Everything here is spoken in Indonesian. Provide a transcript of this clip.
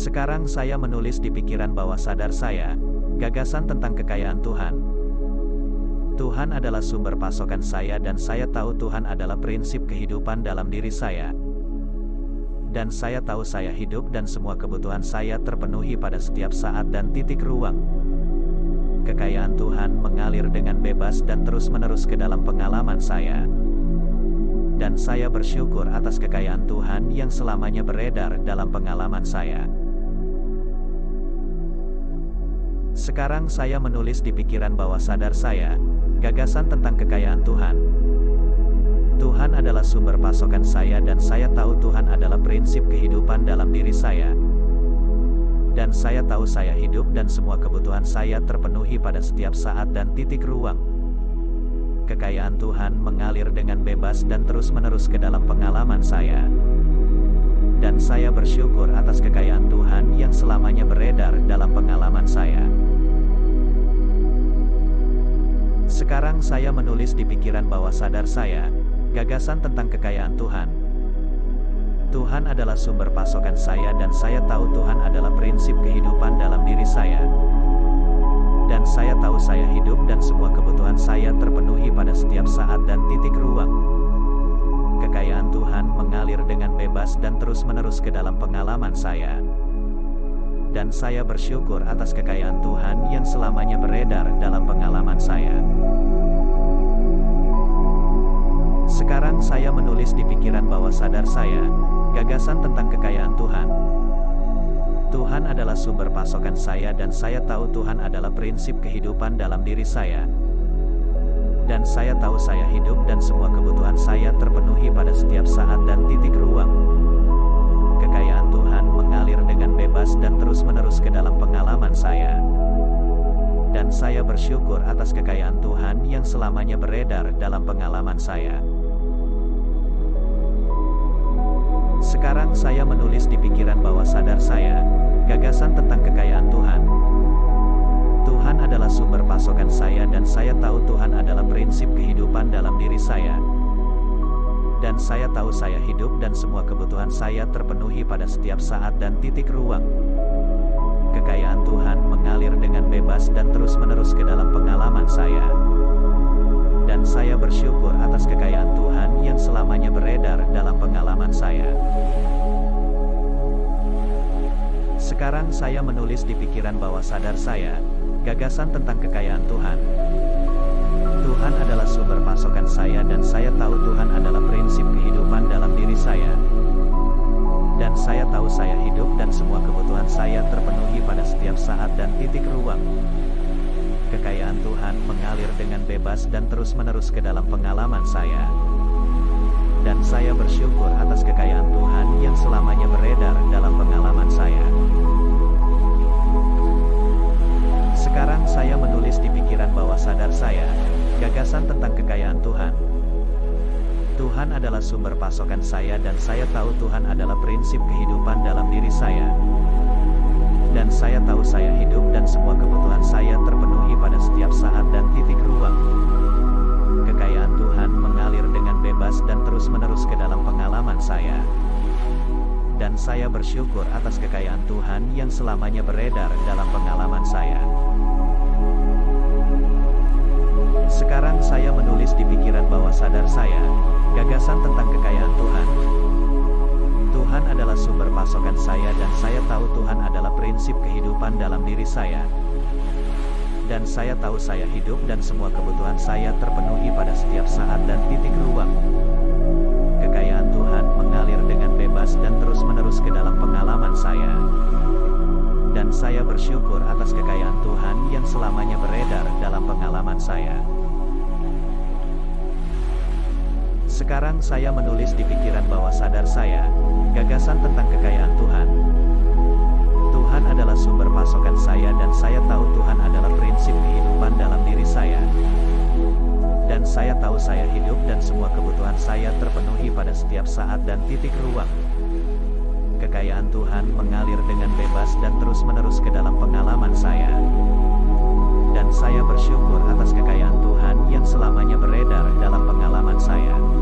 Sekarang saya menulis di pikiran bawah sadar saya, gagasan tentang kekayaan Tuhan. Tuhan adalah sumber pasokan saya dan saya tahu Tuhan adalah prinsip kehidupan dalam diri saya. Dan saya tahu saya hidup dan semua kebutuhan saya terpenuhi pada setiap saat dan titik ruang. Kekayaan Tuhan mengalir dengan bebas dan terus-menerus ke dalam pengalaman saya. Dan saya bersyukur atas kekayaan Tuhan yang selamanya beredar dalam pengalaman saya. Sekarang saya menulis di pikiran bawah sadar saya, gagasan tentang kekayaan Tuhan. Tuhan adalah sumber pasokan saya dan saya tahu Tuhan adalah prinsip kehidupan dalam diri saya. Dan saya tahu saya hidup dan semua kebutuhan saya terpenuhi pada setiap saat dan titik ruang. Kekayaan Tuhan mengalir dengan bebas dan terus-menerus ke dalam pengalaman saya. Dan saya bersyukur atas kekayaan Tuhan yang selamanya beredar dalam pengalaman saya. Sekarang saya menulis di pikiran bawah sadar saya, gagasan tentang kekayaan Tuhan. Tuhan adalah sumber pasokan saya dan saya tahu Tuhan adalah prinsip kehidupan dalam diri saya. Dan saya tahu saya hidup dan semua kebutuhan saya terpenuhi pada setiap saat dan titik ruang. Kekayaan Tuhan mengalir dengan bebas dan terus-menerus ke dalam pengalaman saya. Dan saya bersyukur atas kekayaan Tuhan yang selamanya beredar dalam pengalaman saya. Sekarang saya menulis di pikiran bawah sadar saya, gagasan tentang kekayaan Tuhan. Tuhan adalah sumber pasokan saya dan saya tahu Tuhan adalah prinsip kehidupan dalam diri saya. Dan saya tahu saya hidup dan semua kebutuhan saya terpenuhi pada setiap saat dan titik ruang. Kekayaan Tuhan mengalir dengan bebas dan terus-menerus ke dalam pengalaman saya. Dan saya bersyukur atas kekayaan Tuhan yang selamanya beredar dalam pengalaman saya. Sekarang saya menulis di pikiran bawah sadar saya, gagasan tentang kekayaan Tuhan. Tuhan adalah sumber pasokan saya dan saya tahu Tuhan adalah prinsip kehidupan dalam diri saya. Dan saya tahu saya hidup dan semua kebutuhan saya terpenuhi pada setiap saat dan titik ruang. Kekayaan Tuhan mengalir dengan bebas dan terus-menerus ke dalam pengalaman saya. Dan saya bersyukur atas kekayaan Tuhan yang selamanya beredar dalam pengalaman saya. Sekarang saya menulis di pikiran bawah sadar saya, gagasan tentang kekayaan Tuhan. Tuhan adalah sumber pasokan saya dan saya tahu Tuhan adalah prinsip kehidupan dalam diri saya. Dan saya tahu saya hidup dan semua kebutuhan saya terpenuhi pada setiap saat dan titik ruang. Kekayaan Tuhan mengalir dengan bebas dan terus-menerus ke dalam pengalaman saya. Dan saya bersyukur atas kekayaan Tuhan yang selamanya beredar dalam pengalaman saya. Sekarang saya menulis di pikiran bawah sadar saya, gagasan tentang kekayaan Tuhan. Tuhan adalah sumber pasokan saya dan saya tahu Tuhan adalah prinsip kehidupan dalam diri saya. Dan saya tahu saya hidup dan semua kebutuhan saya terpenuhi pada setiap saat dan titik ruang. Kekayaan Tuhan mengalir dengan bebas dan terus-menerus ke dalam pengalaman saya. Dan saya bersyukur atas kekayaan Tuhan yang selamanya beredar dalam pengalaman saya. Sekarang saya menulis di pikiran bawah sadar saya, gagasan tentang kekayaan Tuhan. Tuhan adalah sumber pasokan saya dan saya tahu Tuhan adalah prinsip kehidupan dalam diri saya. Dan saya tahu saya hidup dan semua kebutuhan saya terpenuhi pada setiap saat dan titik ruang. Kekayaan Tuhan mengalir dengan bebas dan terus-menerus ke dalam pengalaman saya. Dan saya bersyukur atas kekayaan Tuhan yang selamanya beredar dalam pengalaman saya. Sekarang saya menulis di pikiran bawah sadar saya, gagasan tentang kekayaan Tuhan. Tuhan adalah sumber pasokan saya dan saya tahu Tuhan adalah prinsip kehidupan dalam diri saya. Dan saya tahu saya hidup dan semua kebutuhan saya terpenuhi pada setiap saat dan titik ruang. Kekayaan Tuhan mengalir dengan bebas dan terus-menerus ke dalam pengalaman saya. Dan saya bersyukur atas kekayaan Tuhan yang selamanya beredar dalam pengalaman saya.